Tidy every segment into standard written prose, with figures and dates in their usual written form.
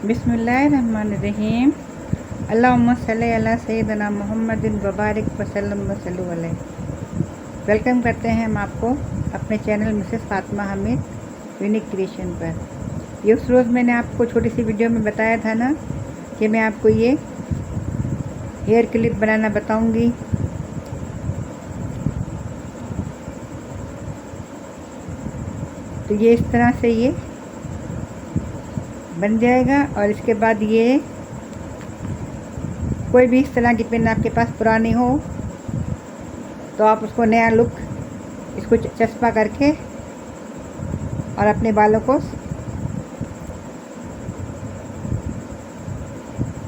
बिस्मिल्लाहिर्रहमानिर्रहीम। अल्लाहुम्मा सल्ली अला सय्यिदना मुहम्मदिन वबारिक वसल्लम वसल्लु अलैहि। वेलकम करते हैं हम आपको अपने channel Mrs Fatima Hamid unique creation पर। ये उस रोज़ मैंने आपको छोटी सी वीडियो में बताया था ना कि मैं आपको ये हेयर क्लिप बनाना बताऊंगी। तो ये इस तरह से ये बन जाएगा और इसके बाद ये कोई भी इस तरह की पेन आपके पास पुरानी हो तो आप उसको नया लुक इसको चस्पा करके और अपने बालों को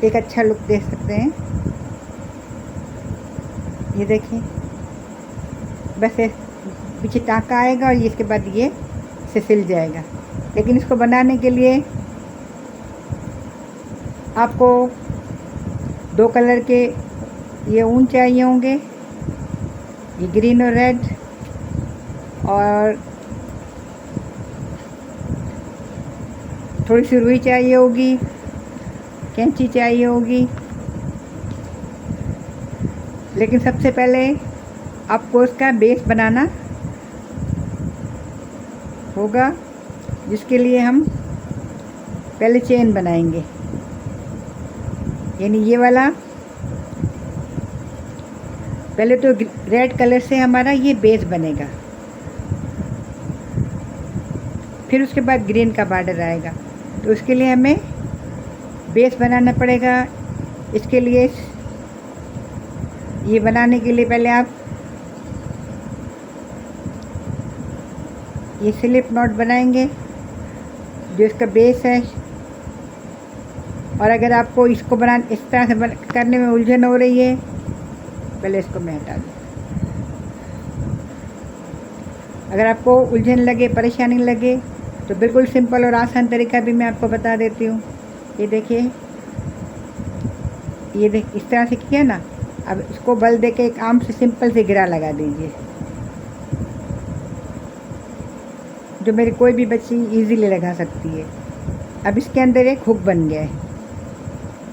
एक अच्छा लुक दे सकते हैं। ये देखिए, बस पीछे टाँका आएगा और इसके बाद ये से सिल जाएगा। लेकिन इसको बनाने के लिए आपको 2 कलर के ये ऊन चाहिए होंगे, ये ग्रीन और रेड, और थोड़ी सी रुई चाहिए होगी, कैंची चाहिए होगी। लेकिन सबसे पहले आपको इसका बेस बनाना होगा, जिसके लिए हम पहले चेन बनाएंगे। यानी ये वाला पहले तो रेड कलर से हमारा ये बेस बनेगा, फिर उसके बाद ग्रीन का बॉर्डर आएगा। तो उसके लिए हमें बेस बनाना पड़ेगा। इसके लिए ये बनाने के लिए पहले आप ये स्लिप नॉट बनाएंगे जो इसका बेस है। और अगर आपको इसको इस तरह से करने में उलझन हो रही है, पहले इसको मैं हटा दूँ। अगर आपको उलझन लगे, परेशानी लगे, तो बिल्कुल सिंपल और आसान तरीका भी मैं आपको बता देती हूँ। ये देखिए, इस तरह से किया ना। अब इसको बल दे के एक आम से सिंपल से गिरा लगा दीजिए, जो मेरी कोई भी बच्ची इजीली लगा सकती है। अब इसके अंदर एक हुक बन गया है।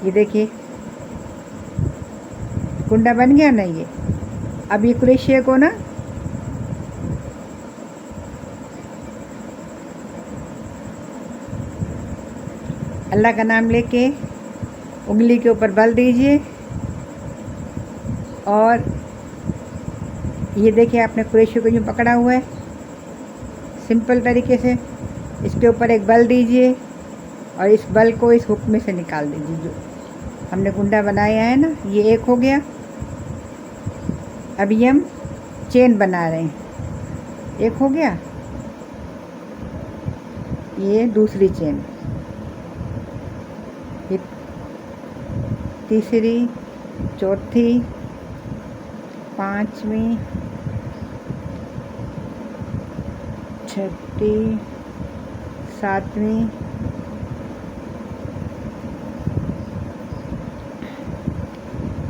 ये देखिए, कुंडा बन गया ना ये। अब ये क्रोशिया को ना अल्लाह का नाम लेके उंगली के ऊपर बल दीजिए। और ये देखिए, आपने क्रोशिया को यूँ पकड़ा हुआ है सिंपल तरीके से। इसके ऊपर एक बल दीजिए और इस बल को इस हुक में से निकाल दीजिए। जो हमने कुंडा बनाया है ना, ये एक हो गया। अभी हम चेन बना रहे हैं। एक हो गया, ये दूसरी चेन, ये तीसरी, चौथी, पांचवी, छठी, सातवीं,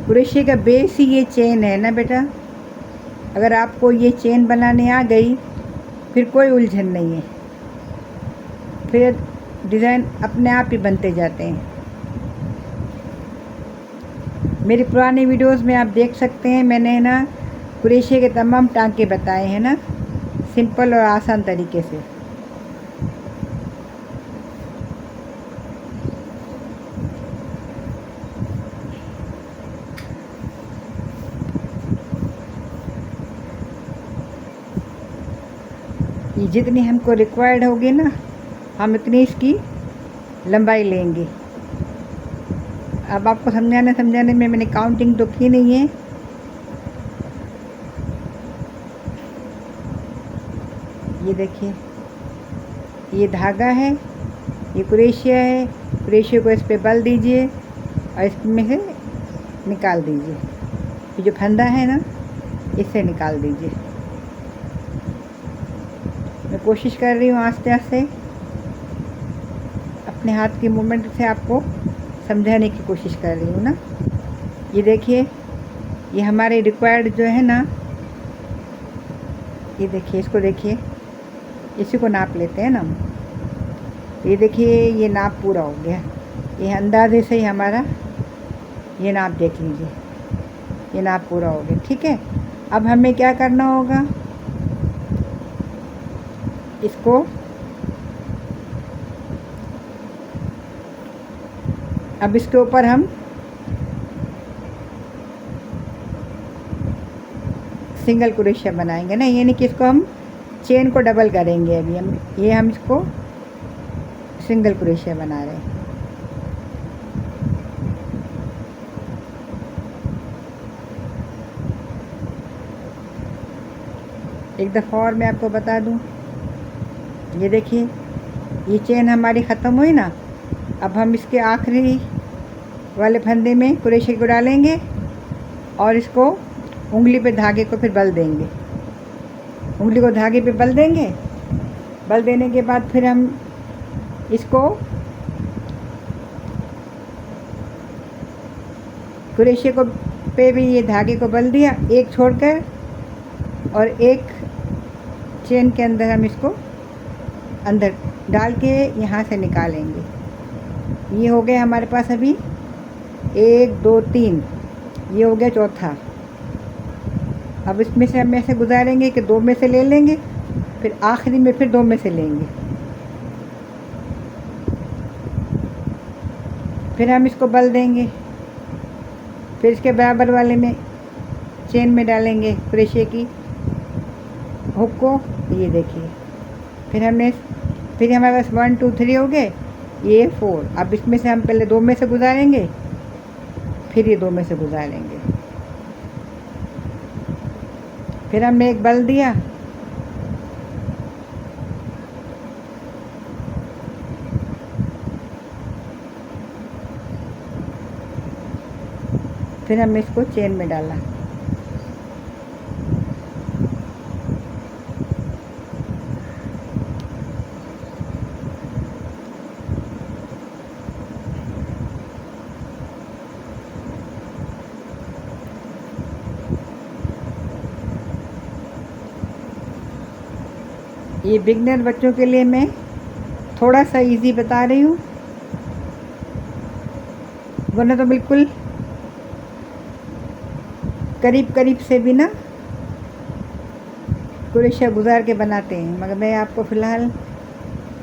क्रोशिया का बेस ही ये चेन है ना बेटा। अगर आपको ये चेन बनाने आ गई, फिर कोई उलझन नहीं है, फिर डिज़ाइन अपने आप ही बनते जाते हैं। मेरी पुरानी वीडियोस में आप देख सकते हैं, मैंने ना क्रोशिया के तमाम टांके बताए हैं ना, सिंपल और आसान तरीके से। ये जितनी हमको रिक्वायर्ड होगी ना, हम इतनी इसकी लंबाई लेंगे। अब आपको समझाने में मैंने काउंटिंग तो की नहीं है। ये देखिए, ये धागा है, ये क्रोशिया है। क्रोशिया को इस पे बल दीजिए और इसमें से निकाल दीजिए। ये जो फंदा है ना, इससे निकाल दीजिए। मैं कोशिश कर रही हूँ आस्ते आस्ते अपने हाथ की मूवमेंट से आपको समझाने की कोशिश कर रही हूँ ना। ये देखिए, ये हमारे रिक्वायर्ड जो है ना, ये देखिए, इसको देखिए, इसी को नाप लेते हैं ना। ये देखिए, ये नाप पूरा हो गया। ये अंदाजे से ही हमारा ये नाप देख लीजिए, ये नाप पूरा हो गया। ठीक है, अब हमें क्या करना होगा, इसको अब इसके ऊपर हम सिंगल क्रोशिया बनाएंगे ना, ये नहीं कि इसको हम चेन को डबल करेंगे। अभी हम इसको सिंगल क्रोशिया बना रहे हैं। एक दफ़ा और मैं आपको बता दूं, ये देखिए ये चेन हमारी ख़त्म हुई ना। अब हम इसके आखिरी वाले फंदे में क्रोशिया को डालेंगे और इसको उंगली पे धागे को फिर बल देंगे, उंगली को धागे पे बल देंगे। बल देने के बाद फिर हम इसको क्रोशिया को पे भी ये धागे को बल दिया, एक छोड़कर, और एक चेन के अंदर हम इसको अंदर डाल के यहाँ से निकालेंगे। ये हो गया हमारे पास अभी 1 2 3, ये हो गया चौथा। अब इसमें से हम ऐसे गुजारेंगे कि 2 में से ले लेंगे, फिर आखिरी में फिर 2 में से लेंगे, फिर हम इसको बल देंगे, फिर इसके बराबर वाले में चेन में डालेंगे क्रोशिया की हुक को। ये देखिए फिर हमारे पास 1 2 3 हो गए, ये 4। अब इसमें से हम पहले 2 में से गुजारेंगे, फिर ये 2 में से गुजारेंगे, फिर हमने एक बल दिया, फिर हमने इसको चेन में डाला। ये बिगनर बच्चों के लिए मैं थोड़ा सा इजी बता रही हूँ, वरना तो बिल्कुल करीब करीब से भी ना क्रोशिया गुजार के बनाते हैं, मगर मैं आपको फ़िलहाल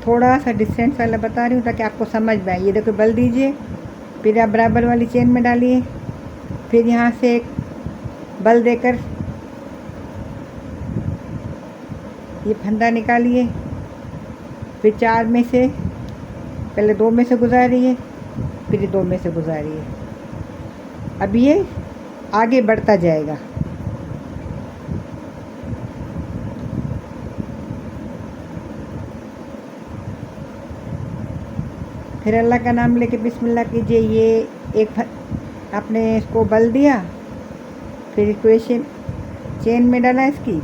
थोड़ा सा डिस्टेंस वाला बता रही हूँ ताकि आपको समझ में आए। ये देखो बल दीजिए, फिर आप बराबर वाली चेन में डालिए, फिर यहाँ से एक बल देकर ये फंदा निकालिए, फिर 4 में से पहले 2 में से गुजारिए, फिर 2 में से गुजारिए। अब ये आगे बढ़ता जाएगा। फिर अल्लाह का नाम लेके बिस्मिल्लाह कीजिए। ये आपने इसको बल दिया, फिर क्रोशिया चेन में डाला इसकी,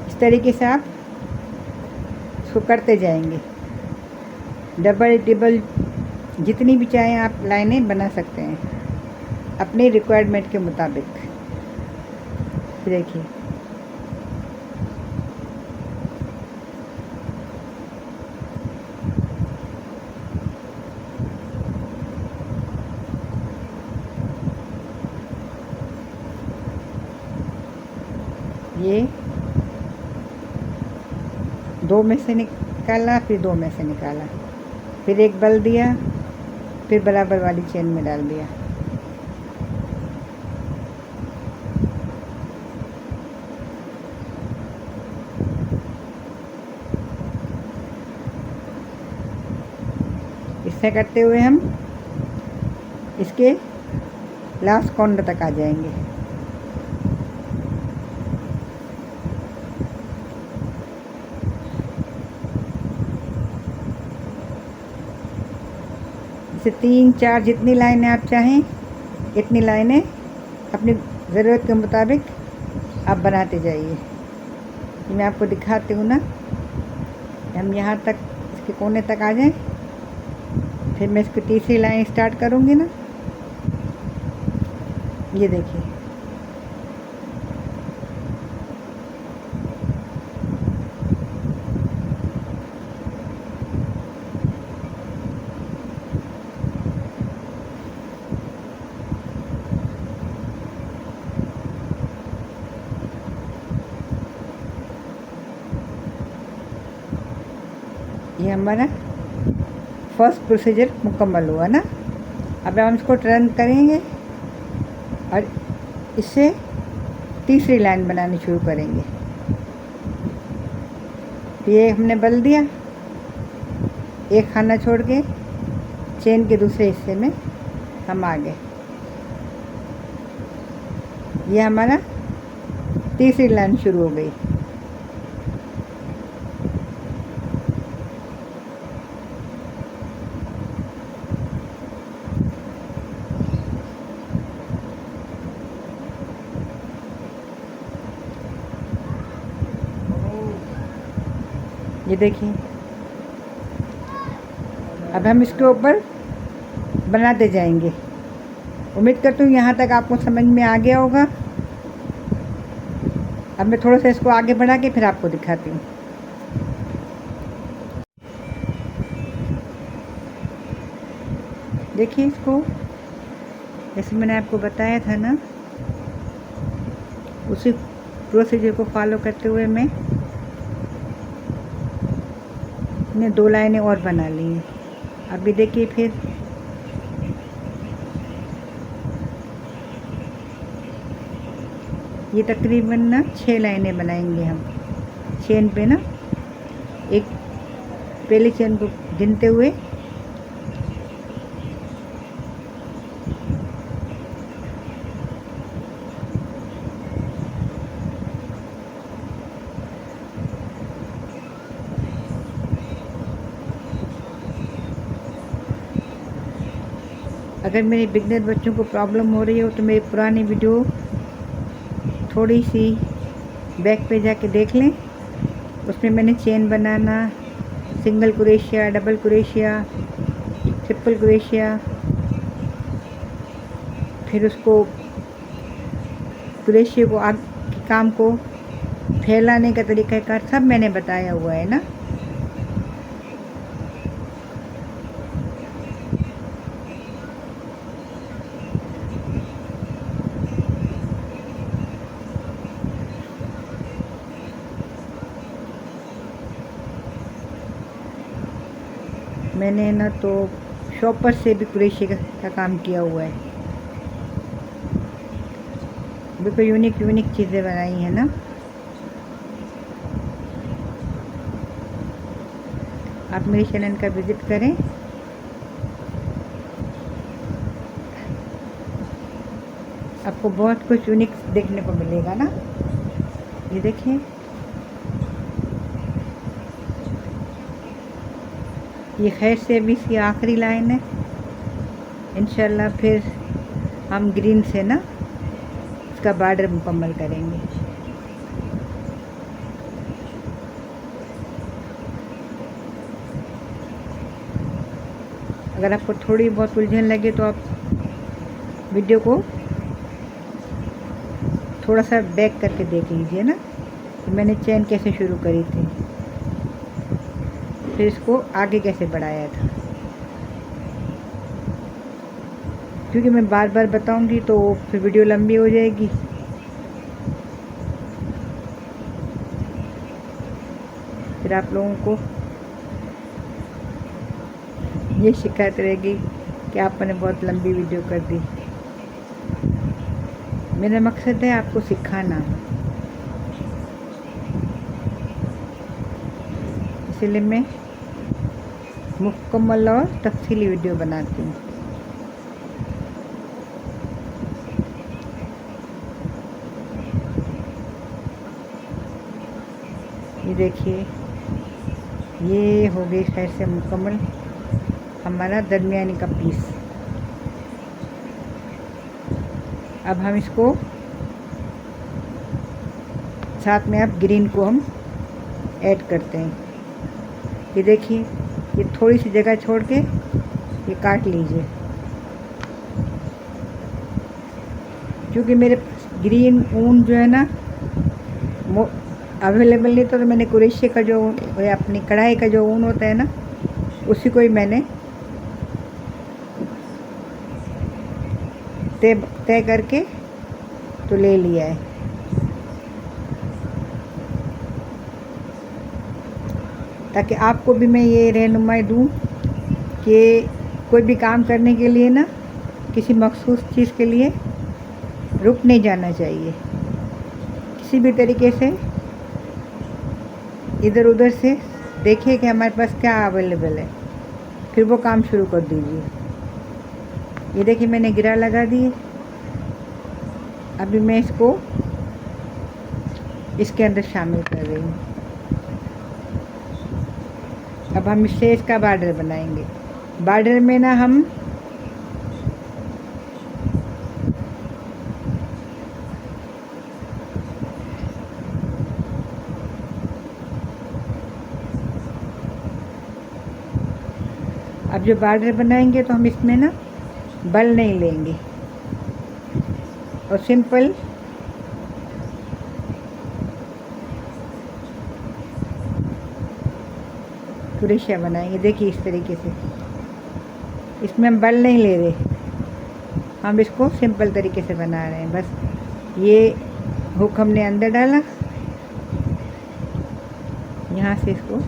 इस तरीके से आप इसको करते जाएंगे। डबल ट्रिपल जितनी भी चाहें आप लाइनें बना सकते हैं अपने रिक्वायरमेंट के मुताबिक। देखिए ये 2 में से निकाला, फिर 2 में से निकाला, फिर एक बल दिया, फिर बराबर वाली चेन में डाल दिया। इससे करते हुए हम इसके लास्ट कॉर्नर तक आ जाएंगे। इसे 3 4 जितनी लाइनें आप चाहें इतनी लाइनें अपनी ज़रूरत के मुताबिक आप बनाते जाइए। ये मैं आपको दिखाती हूँ ना, हम यहाँ तक इसके कोने तक आ जाएं, फिर मैं इसकी तीसरी लाइन स्टार्ट करूँगी ना। ये देखिए ये हमारा फर्स्ट प्रोसीजर मुकम्मल हुआ ना। अब हम इसको टर्न करेंगे और इससे तीसरी लाइन बनानी शुरू करेंगे। ये हमने बल दिया, एक खाना छोड़ के चेन के दूसरे हिस्से में हम आ गए। ये हमारा तीसरी लाइन शुरू हो गई। ये देखिए, अब हम इसके ऊपर बनाते जाएंगे। उम्मीद करती हूँ यहाँ तक आपको समझ में आ गया होगा। अब मैं थोड़ा सा इसको आगे बढ़ा के फिर आपको दिखाती हूँ। देखिए इसको, जैसे मैंने आपको बताया था ना, उसी प्रोसीजर को फॉलो करते हुए मैंने 2 लाइनें और बना ली हैं। अभी देखिए फिर ये तकरीबन ना 6 लाइनें बनाएंगे हम चेन पे ना, एक पहली चेन को गिनते हुए अगर मेरे बिगनर बच्चों को प्रॉब्लम हो रही हो तो मेरी पुरानी वीडियो थोड़ी सी बैक पे जाके देख लें। उसमें मैंने चेन बनाना, सिंगल क्रोशिया, डबल क्रोशिया, ट्रिपल क्रोशिया, फिर उसको क्रोशिया को आगे काम को फैलाने का तरीक़ाकार सब मैंने बताया हुआ है ना। मैंने ना तो शॉपर से भी क्रोशिया का काम किया हुआ है। बिल्कुल यूनिक चीज़ें बनाई हैं ना। आप मेरे चैनल का विज़िट करें। आपको बहुत कुछ यूनिक देखने को मिलेगा ना। ये देखिए, ये खैर से भी इसकी आखिरी लाइन है। इंशाल्लाह फिर हम ग्रीन से ना इसका बॉर्डर मुकम्मल करेंगे। अगर आपको थोड़ी बहुत उलझन लगे तो आप वीडियो को थोड़ा सा बैक करके देख लीजिए ना कि मैंने चेन कैसे शुरू करी थी, फिर इसको आगे कैसे बढ़ाया था। क्योंकि मैं बार बार बताऊंगी तो फिर वीडियो लंबी हो जाएगी। फिर आप लोगों को ये शिकायत रहेगी कि आपने बहुत लंबी वीडियो कर दी। मेरा मकसद है आपको सिखाना, इसलिए मैं मुकम्मल और तफसीली वीडियो बनाती हूँ। ये देखिए, ये हो गई खैर से मुकम्मल हमारा दरमियानी का पीस। अब हम इसको साथ में अब ग्रीन को हम ऐड करते हैं। ये देखिए, ये थोड़ी सी जगह छोड़ के ये काट लीजिए। क्योंकि मेरे ग्रीन ऊन जो है ना अवेलेबल नहीं, तो मैंने क्रोशिया का जो अपनी कढ़ाई का जो ऊन होता है ना, उसी को ही मैंने तय करके तो ले लिया है, ताकि आपको भी मैं ये रहनुमाई दूँ कि कोई भी काम करने के लिए ना किसी मखसूस चीज़ के लिए रुक नहीं जाना चाहिए। किसी भी तरीके से इधर उधर से देखिए कि हमारे पास क्या अवेलेबल है, फिर वो काम शुरू कर दीजिए। ये देखिए मैंने गिरा लगा दिए। अभी मैं इसको इसके अंदर शामिल कर रही हूँ। अब हम इससे इसका बॉर्डर बनाएंगे। बॉर्डर में ना हम अब जो बॉर्डर बनाएंगे तो हम इसमें ना बल नहीं लेंगे और सिंपल कुरेशिया बनाएंगे। देखिए इस तरीके से, इसमें हम बल नहीं ले रहे, हम इसको सिंपल तरीके से बना रहे हैं। बस ये हुक हमने अंदर डाला, यहाँ से इसको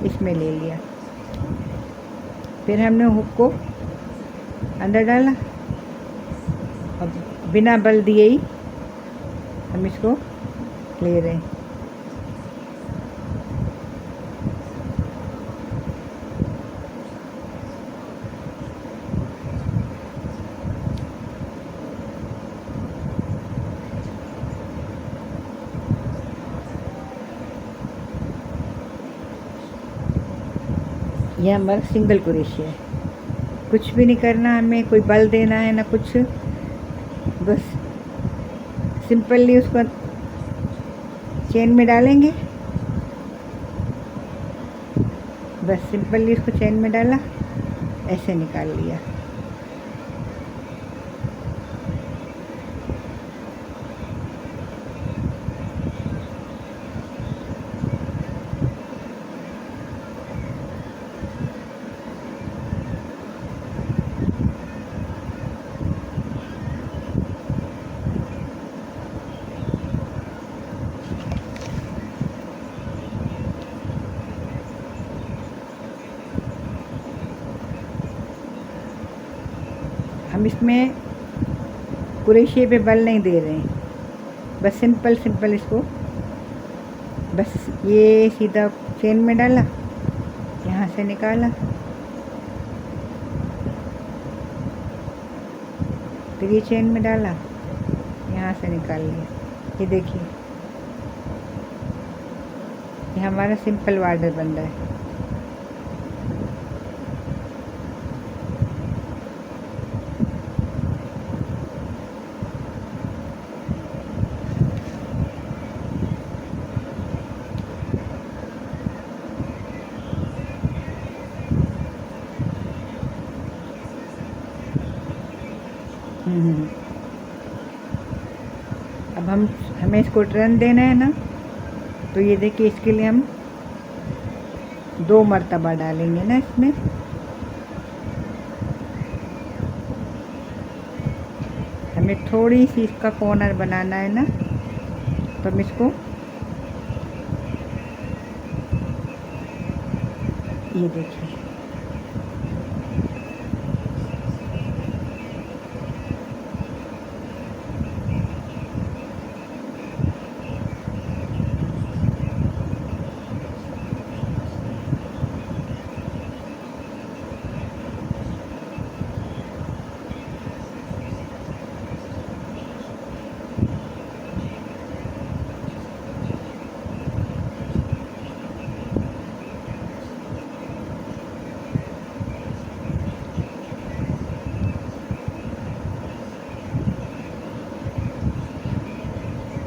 इसमें ले लिया, फिर हमने हुक को अंदर डाला और बिना बल दिए ही हम इसको ले रहे हैं। यह हमारा सिंगल कुरेशिया है। कुछ भी नहीं करना हमें, कोई बल देना है ना कुछ, बस सिंपली उसको चेन में डालेंगे। बस सिंपली उसको चेन में डाला, ऐसे निकाल लिया। हम इसमें कुरेशिये पे बल नहीं दे रहे हैं, बस सिंपल इसको बस ये सीधा चेन में डाला, यहाँ से निकाला, फिर ये चेन में डाला, यहाँ से निकाल लिया। ये देखिए ये हमारा सिंपल बॉर्डर बन रहा है। अब हमें इसको टर्न देना है ना, तो ये देखिए इसके लिए हम 2 मरतबा डालेंगे ना इसमें। हमें थोड़ी सी इसका कॉर्नर बनाना है ना, तो हम इसको ये देखिए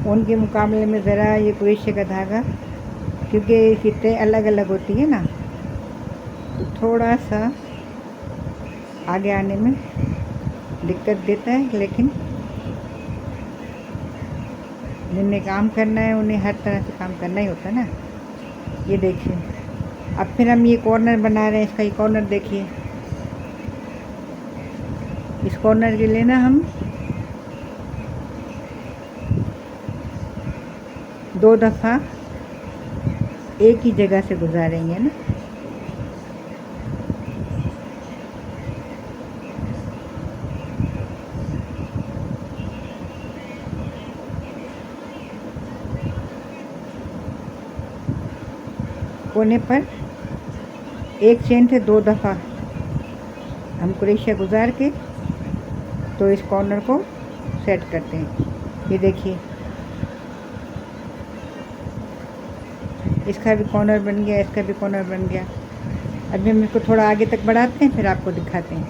उनके मुकाबले में ज़रा ये कुरेशिया का धागा, क्योंकि फितें अलग अलग होती है ना, तो थोड़ा सा आगे आने में दिक्कत देता है, लेकिन जिन्हें काम करना है उन्हें हर तरह से काम करना ही होता है ना। ये देखिए अब फिर हम ये कॉर्नर बना रहे हैं। इसका ये कॉर्नर देखिए, इस कॉर्नर के लिए ना हम 2 दफ़ा एक ही जगह से गुजारेंगे ना। कोने पर एक चेन से 2 दफ़ा हम क्रोशिया गुजार के तो इस कॉर्नर को सेट करते हैं। ये देखिए, इसका भी कॉर्नर बन गया, इसका भी कॉर्नर बन गया। अभी हम इसको थोड़ा आगे तक बढ़ाते हैं, फिर आपको दिखाते हैं,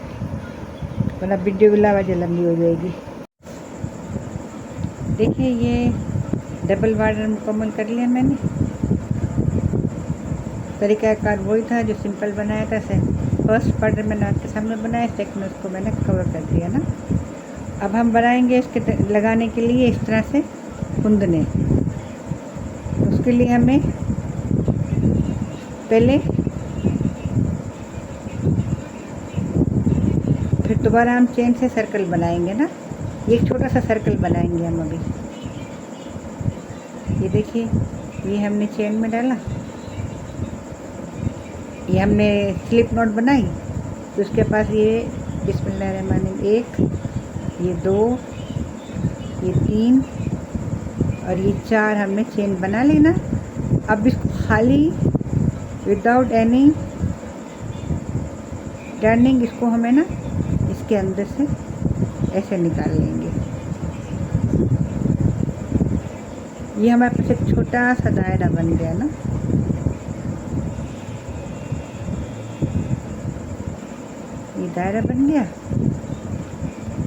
वरना वीडियो भी लावाजे लंबी हो जाएगी। देखिए, ये डबल बॉर्डर मुकम्मल कर लिया मैंने। तरीक़ाकार वही था जो सिंपल बनाया था। फर्स्ट बॉर्डर मैंने आपके सामने बनाया, सेकंड उसको मैंने कवर कर दिया ना। अब हम बनाएंगे इसके लगाने के लिए इस तरह से कुंदने। उसके लिए हमें पहले फिर दोबारा हम चेन से सर्कल बनाएंगे ना। एक छोटा सा सर्कल बनाएंगे हम अभी। ये देखिए, ये हमने चेन में डाला, ये हमने स्लिप नॉट बनाई, तो उसके पास ये बिस्मिल्लाहिर्रहमानिर्रहीम 1, ये 2, ये 3 और ये 4 हमने चेन बना ली ना। अब इसको खाली विदाउट एनी टर्निंग इसको हमें ना इसके अंदर से ऐसे निकाल लेंगे। ये हमारे पास एक छोटा सा दायरा बन गया ना। ये दायरा बन गया।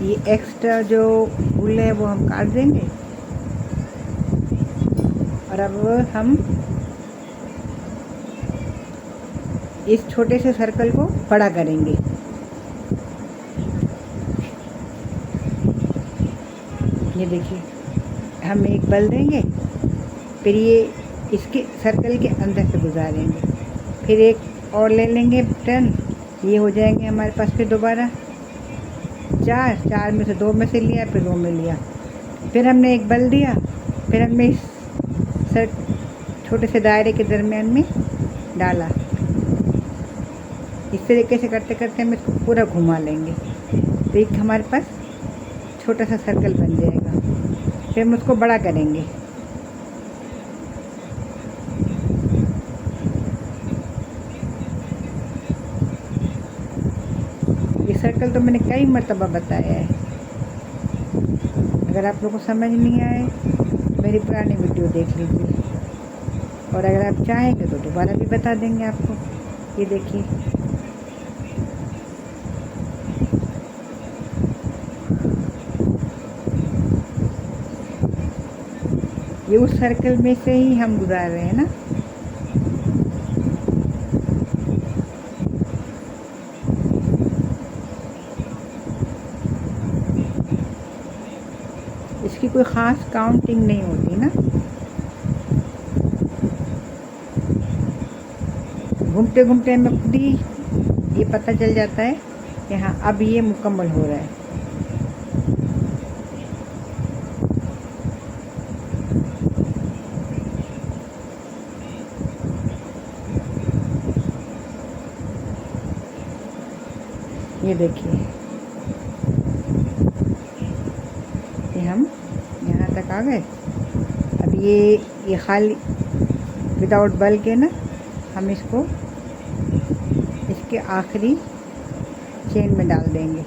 ये एक्स्ट्रा जो फूल है वो हम काट देंगे। और अब हम इस छोटे से सर्कल को बड़ा करेंगे। ये देखिए, हम एक बल देंगे, फिर ये इसके सर्कल के अंदर से गुजारेंगे, फिर एक और ले लेंगे टर्न। ये हो जाएंगे हमारे पास फिर दोबारा 4 में से 2 में से लिया, फिर 2 में लिया, फिर हमने एक बल दिया, फिर हमने इस छोटे से दायरे के दरमियान में डाला। इस तरीके से करते करते हम इसको पूरा घुमा लेंगे, तो एक हमारे पास छोटा सा सर्कल बन जाएगा। फिर हम उसको बड़ा करेंगे। ये सर्कल तो मैंने कई मरतबा बताया है। अगर आप लोगों को समझ नहीं आए, मेरी पुरानी वीडियो देख लीजिए, और अगर आप चाहेंगे तो दोबारा भी बता देंगे आपको। ये देखिए, ये उस सर्कल में से ही हम गुजार रहे हैं ना। इसकी कोई ख़ास काउंटिंग नहीं होती ना। घूमते घूमते हमें खुद ही ये पता चल जाता है कि हाँ, अब ये मुकम्मल हो रहा है। ये देखिए, ये हम यहाँ तक आ गए। अब ये खाली विदाउट बल के ना हम इसको इसके आखिरी चेन में डाल देंगे,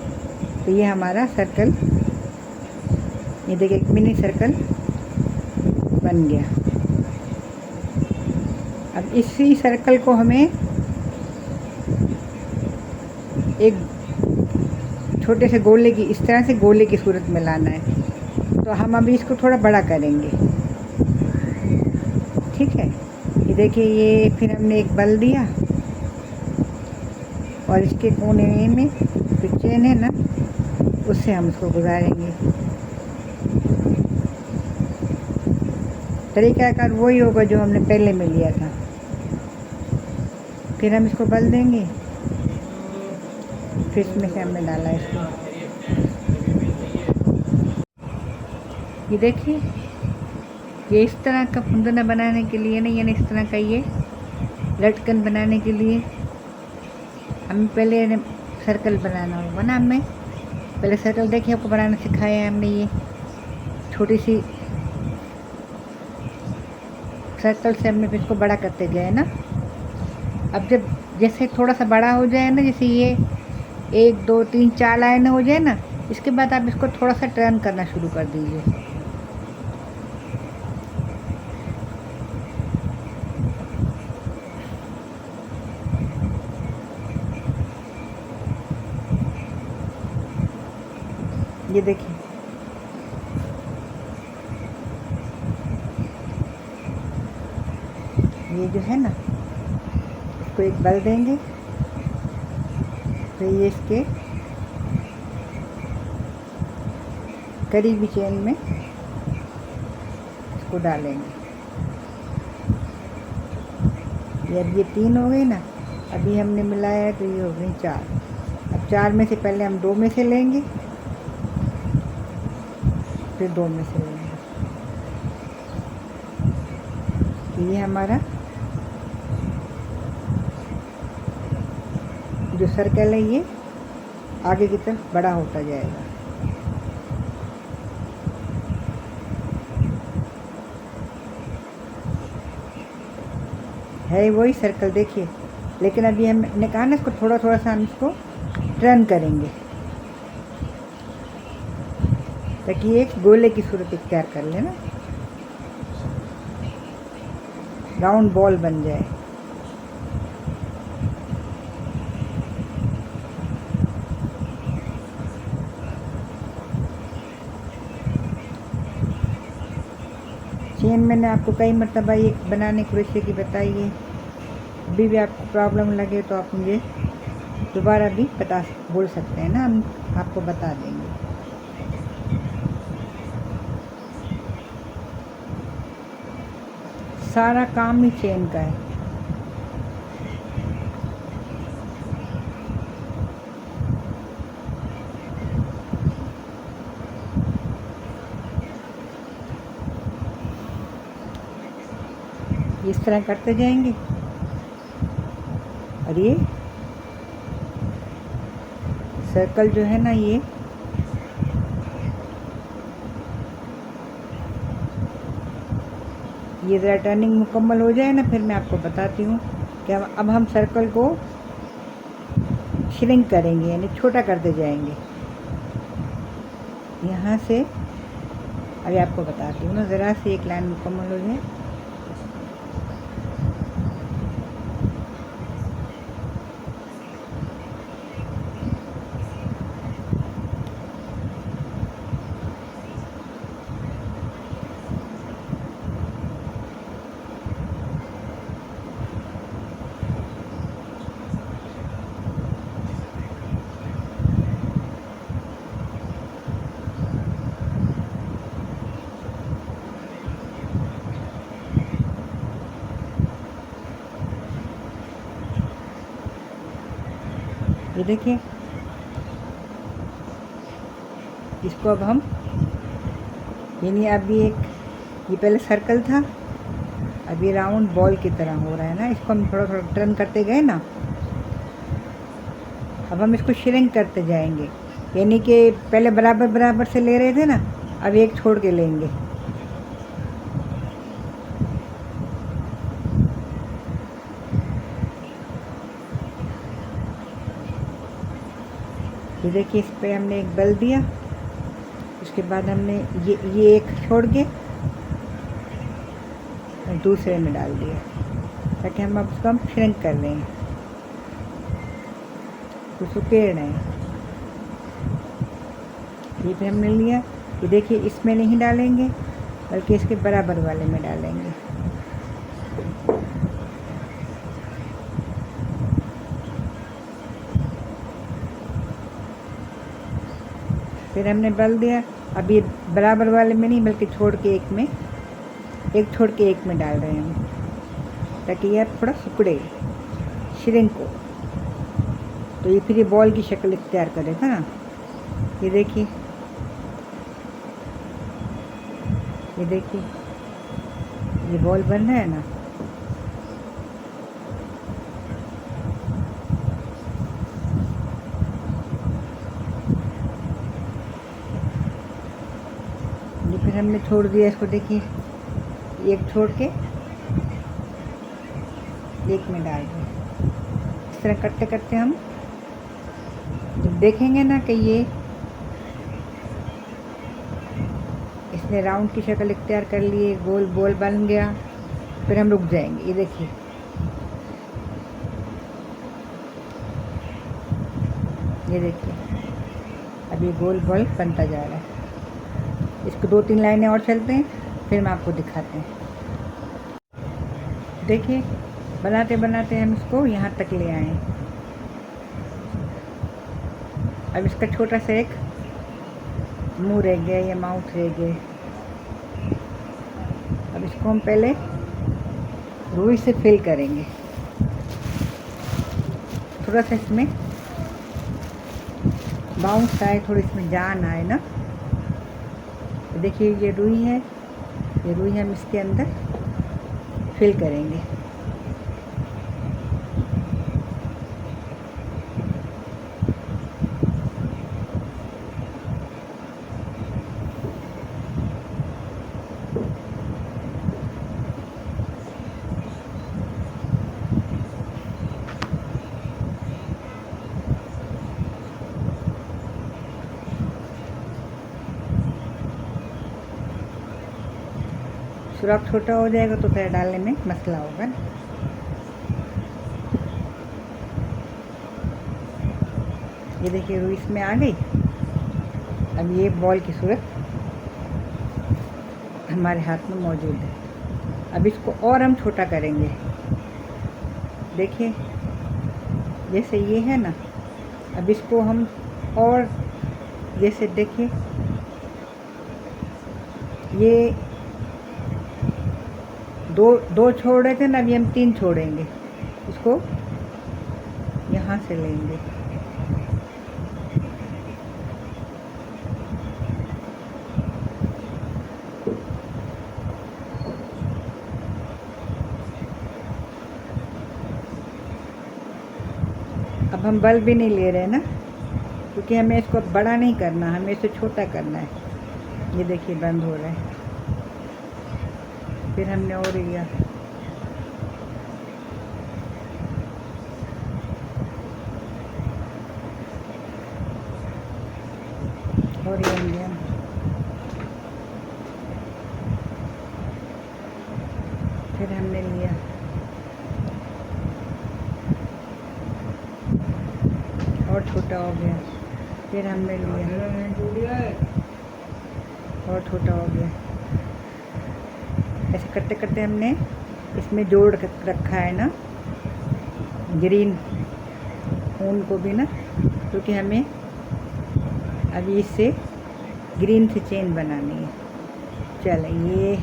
तो ये हमारा सर्कल, ये देखिए एक मिनी सर्कल बन गया। अब इसी सर्कल को हमें एक छोटे से गोले की, इस तरह से गोले की सूरत में लाना है। तो हम अभी इसको थोड़ा बड़ा करेंगे, ठीक है। ये देखिए, ये फिर हमने एक बल दिया और इसके कोने में जो चेन है ना, उससे हम इसको गुजारेंगे। तरीक़ाकार वही होगा जो हमने पहले में लिया था। फिर हम इसको बल देंगे, फिर इसमें से हमने डाला इसको। ये देखिए, ये इस तरह का फुंदना बनाने के लिए ना, यानी इस तरह का ये लटकन बनाने के लिए हमें पहले सर्कल बनाना होगा ना। हमें पहले सर्कल देखिए आपको बनाना सिखाया है हमने। ये छोटी सी सर्कल से हमने इसको बड़ा करते गए ना। अब जब जैसे थोड़ा सा बड़ा हो जाए ना, जैसे ये 1 2 3 4 लाइन हो जाए ना, इसके बाद आप इसको थोड़ा सा टर्न करना शुरू कर दीजिए। ये देखिए, ये जो है ना, इसको एक बल देंगे, तो ये इसके करीबी चेन में इसको डालेंगे। अब ये 3 हो गई ना, अभी हमने मिलाया है तो ये हो गई 4। अब 4 में से पहले हम 2 में से लेंगे, फिर 2 में से लेंगे। तो ये हमारा जो सर्कल है ये आगे की तरफ बड़ा होता जाएगा। है वही सर्कल देखिए, लेकिन अभी हमने कहा ना इसको थोड़ा थोड़ा सा हम इसको टर्न करेंगे ताकि एक गोले की सूरत इख्तियार कर ले ना, राउंड बॉल बन जाए। चेन मैंने आपको कई मरतबा ये बनाने की रेसिपी की बताई है। अभी भी आपको प्रॉब्लम लगे तो आप मुझे दोबारा भी बोल सकते हैं ना, हम आपको बता देंगे। सारा काम ही चेन का है। इस तरह करते जाएंगे और ये सर्कल जो है ना, ये ज़रा टर्निंग मुकम्मल हो जाए ना, फिर मैं आपको बताती हूँ कि अब हम सर्कल को श्रिंक करेंगे, यानी छोटा करते जाएंगे यहाँ से। अभी आपको बताती हूँ ना, ज़रा से एक लाइन मुकम्मल हो जाए। ये देखिए, इसको अब हम, यानी अभी ये पहले सर्कल था, अभी राउंड बॉल की तरह हो रहा है ना। इसको हम थोड़ा थोड़ा टर्न करते गए ना, अब हम इसको श्रिंक करते जाएंगे, यानी कि पहले बराबर बराबर से ले रहे थे ना, अब एक छोड़ के लेंगे। ये देखिए, इस पे हमने एक बल दिया, उसके बाद हमने ये एक छोड़ के दूसरे में डाल दिया, ताकि हम अब उसको हम श्रिंक कर रहे हैं, उसको पेड़ रहे हैं। ये फिर हमने लिया, ये देखिए, इसमें नहीं डालेंगे बल्कि इसके बराबर वाले में डालेंगे। फिर हमने बल दिया, अब ये बराबर वाले में नहीं बल्कि छोड़ के एक छोड़ के एक में डाल रहे हैं हम, ताकि यह थोड़ा सिकुड़े, श्रिंक हो, तो ये फिर ये बॉल की शक्ल इख्तियार करेगा ना। ये देखिए, ये बॉल बन रहा है ना। हमने छोड़ दिया इसको, देखिए एक छोड़ के एक में डाल दें। इस तरह करते करते हम जब देखेंगे ना कि ये इसने राउंड की शक्ल इख्तियार कर ली, गोल बॉल बन गया, फिर हम रुक जाएंगे। ये देखिए अब ये गोल बॉल बनता जा रहा है। इसको 2-3 लाइनें और चलते हैं, फिर हम आपको दिखाते हैं। देखिए बनाते बनाते हम इसको यहाँ तक ले आए। अब इसका छोटा सा एक मुंह रह गया या माउथ रह गया। अब इसको हम पहले रुई से फिल करेंगे, थोड़ा सा इसमें बाउंस आए, थोड़ी इसमें जान आए ना। तो देखिए ये रुई है, ये रुई हम इसके अंदर फिल करेंगे। सुराख छोटा हो जाएगा तो फिर डालने में मसला होगा। ये देखिए रुई इसमें आ गई। अब ये बॉल की सूरत हमारे हाथ में मौजूद है। अब इसको और हम छोटा करेंगे। देखिए जैसे ये है ना, अब इसको हम और जैसे देखिए ये दो छोड़ रहे थे ना, अभी हम 3 छोड़ेंगे। इसको यहाँ से लेंगे, अब हम बल भी नहीं ले रहे ना, क्योंकि हमें इसको बड़ा नहीं करना, हमें इसे छोटा करना है। ये देखिए बंद हो रहा है। फिर हमने और लिया, और ये लिया, फिर हमने लिया, और छोटा हो गया, फिर हमने लिया और छोटा हो गया। ऐसे करते करते हमने इसमें जोड़ रखा है ना ग्रीन ऊन को भी ना, क्योंकि हमें अभी इससे ग्रीन से चेन बनानी है। चलो ये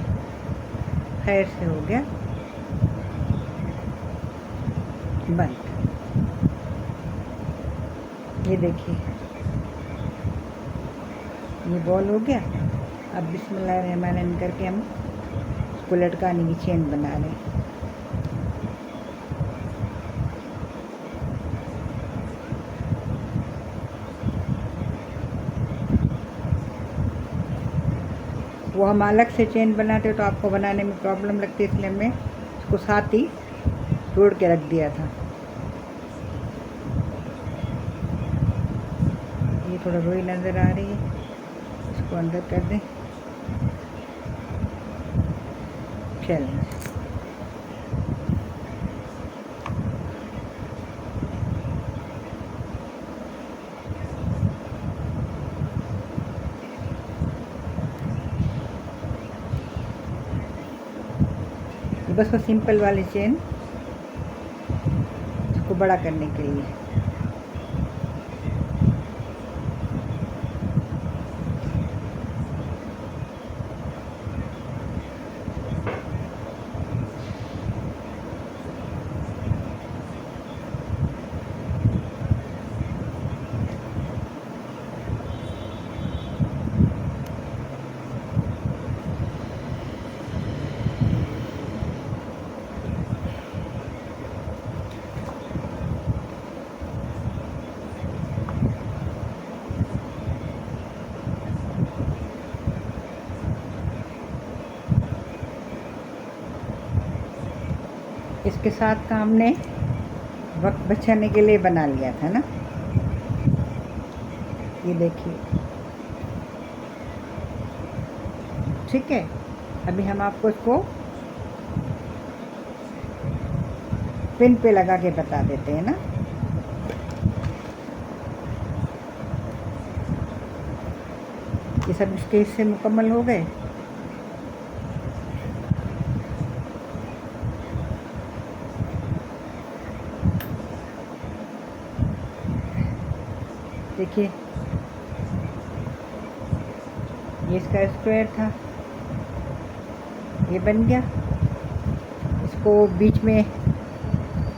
खैर से हो गया बंद। ये देखिए ये बॉल हो गया। अब बिस्मिल्लाहिर्रहमानिर्रहीम करके हम इसको लटकाने की चेन बना रहे हैं। वो हम अलग से चेन बनाते तो आपको बनाने में प्रॉब्लम लगती है, इसलिए हमने इसको साथ ही जोड़ के रख दिया था। ये थोड़ा रुई नज़र आ रही है, इसको अंदर कर दें। चलें बस वो सिंपल वाली चेन इसको बड़ा करने के लिए। इसके साथ का हमने वक्त बचाने के लिए बना लिया था ना। ये देखिए, ठीक है। अभी हम आपको इसको पिन पे लगा के बता देते हैं ना। ये सब इसके हिस्से मुकम्मल हो गए। देखिए, ये इसका स्क्वायर था, ये बन गया। इसको बीच में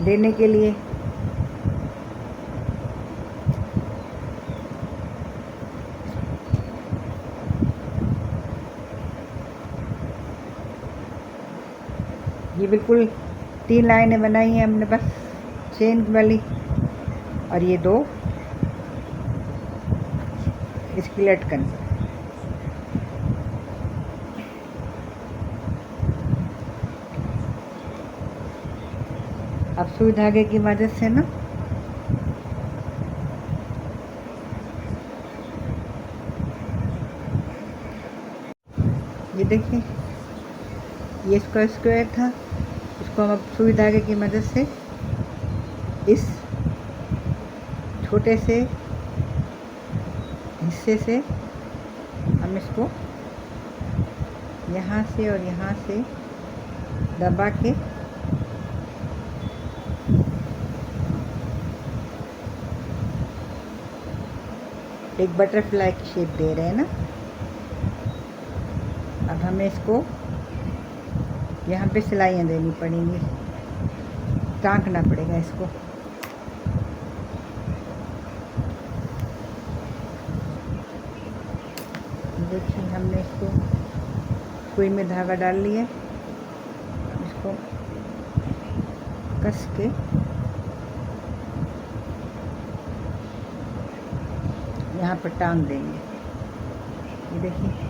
देने के लिए ये बिल्कुल 3 लाइनें बनाई हैं हमने बस चेन वाली, और ये 2 इसकी लटकन। अब सुई धागे की मदद से ना ये देखिए, ये इसका स्क्वायर था, इसको हम अब सुई धागे की मदद से इस छोटे से हिस्से से हम इसको यहाँ से और यहाँ से दबा के एक बटरफ्लाई की शेप दे रहे हैं ना। अब हमें इसको यहाँ पे सिलाइयाँ देनी पड़ेंगी, टाँकना पड़ेगा इसको। देखिए, हमने इसको सुई में धागा डाल लिया, इसको कस के यहाँ पर टांग देंगे। ये देखिए,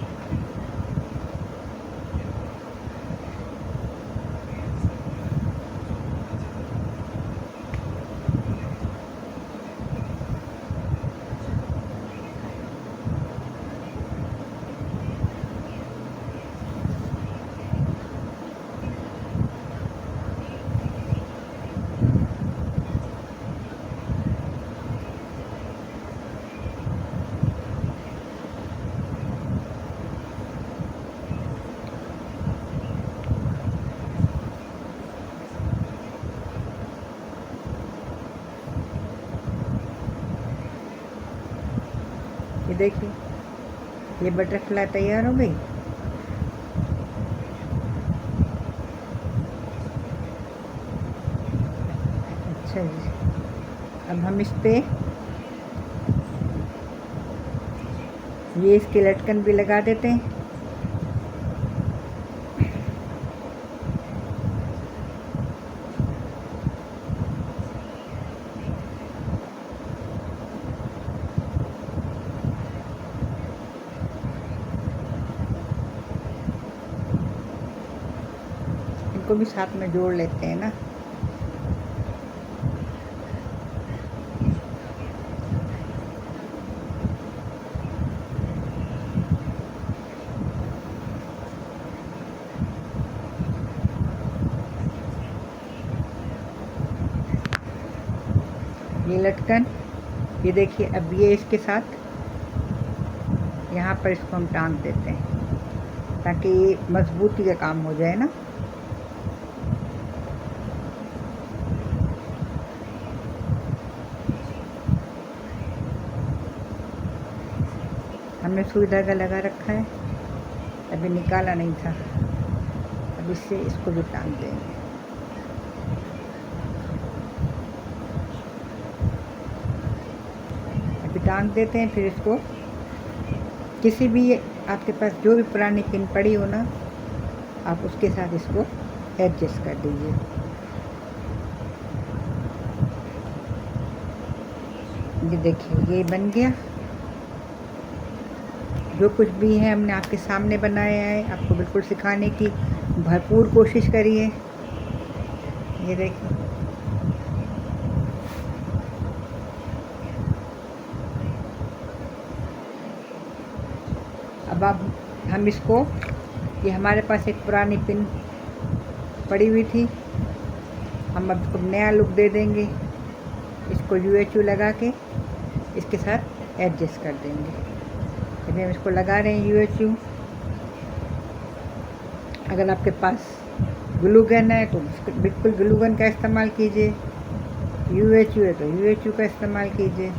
ये देखिए, ये बटरफ्लाई तैयार हो गई। अच्छा जी, अब हम इस पे ये इसके लटकन भी लगा देते हैं। इनको भी साथ में जोड़ लेते हैं ना। ये लटकन, ये देखिए, अब ये इसके साथ यहाँ पर इसको हम टांग देते हैं ताकि ये मजबूती का काम हो जाए ना। हमने सुई धागा लगा रखा है, अभी निकाला नहीं था। अब इससे इसको भी टांग देंगे। अभी टांग देते हैं, फिर इसको किसी भी आपके पास जो भी पुरानी पिन पड़ी हो ना, आप उसके साथ इसको एडजस्ट कर दीजिए। ये देखिए, ये बन गया। जो कुछ भी है हमने आपके सामने बनाया है, आपको बिल्कुल सिखाने की भरपूर कोशिश करी है। ये देखिए, अब हम इसको, ये हमारे पास एक पुरानी पिन पड़ी हुई थी, हम अब इसको नया लुक दे देंगे। इसको UHU लगा के इसके साथ एडजस्ट कर देंगे। अभी हम इसको लगा रहे हैं UHU। अगर आपके पास ग्लू गन है तो बिल्कुल ग्लू गन का इस्तेमाल कीजिए, UHU है तो UHU का इस्तेमाल कीजिए।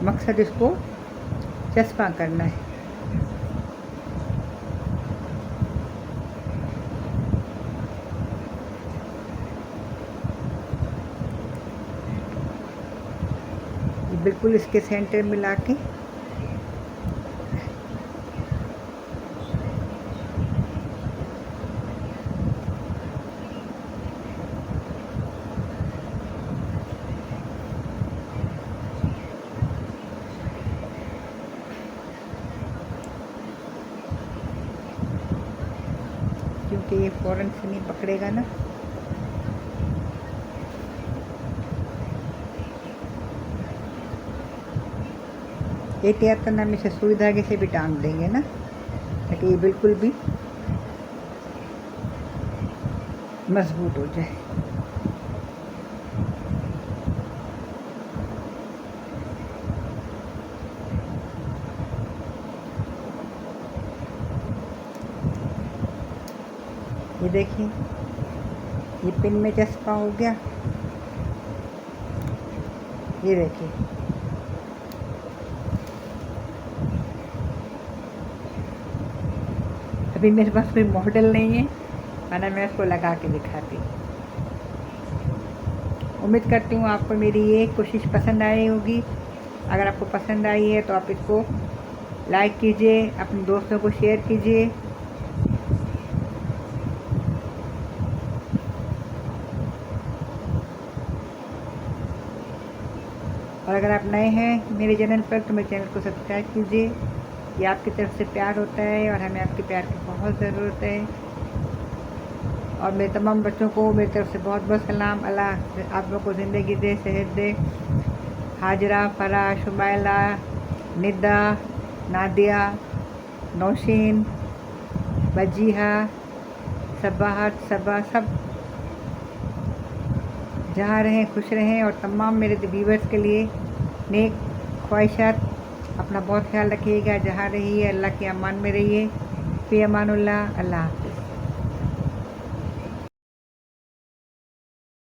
मकसद इसको चस्पा करना है। बिल्कुल इसके सेंटर में लाके क्योंकि ये फ़ौरन से नहीं पकड़ेगा ना। एहतियातन हम इसे सुई धागे से भी टांग देंगे ना, ताकि ये बिल्कुल भी मजबूत हो जाए। ये देखिए, ये पिन में चस्पा हो गया। ये देखिए, अभी मेरे पास कोई मॉडल नहीं है, वरना मैं इसको लगा के दिखाती। उम्मीद करती हूँ आपको मेरी ये कोशिश पसंद आई होगी। अगर आपको पसंद आई है तो आप इसको लाइक कीजिए, अपने दोस्तों को शेयर कीजिए। और अगर आप नए हैं मेरे चैनल पर तो मेरे चैनल को सब्सक्राइब कीजिए। ये आपकी तरफ से प्यार होता है और हमें आपके प्यार की बहुत ज़रूरत है। और मेरे तमाम बच्चों को मेरी तरफ से बहुत बहुत सलाम। अल्लाह आप लोगों को ज़िंदगी दे, सेहत दे। हाजरा, फरा, शुमाइला, निदा, नादिया, नौशीन, बजीहा, सबाहत, सबा, सब जहाँ रहें खुश रहें। और तमाम मेरे व्यूअर्स के लिए नेक ख्वाहिशात। अपना बहुत ख्याल रखिएगा। जहाँ रहिए अल्लाह के अमान में रहिए। फ़ी अमानुल्लाह। अल्लाह हाफ़िज़।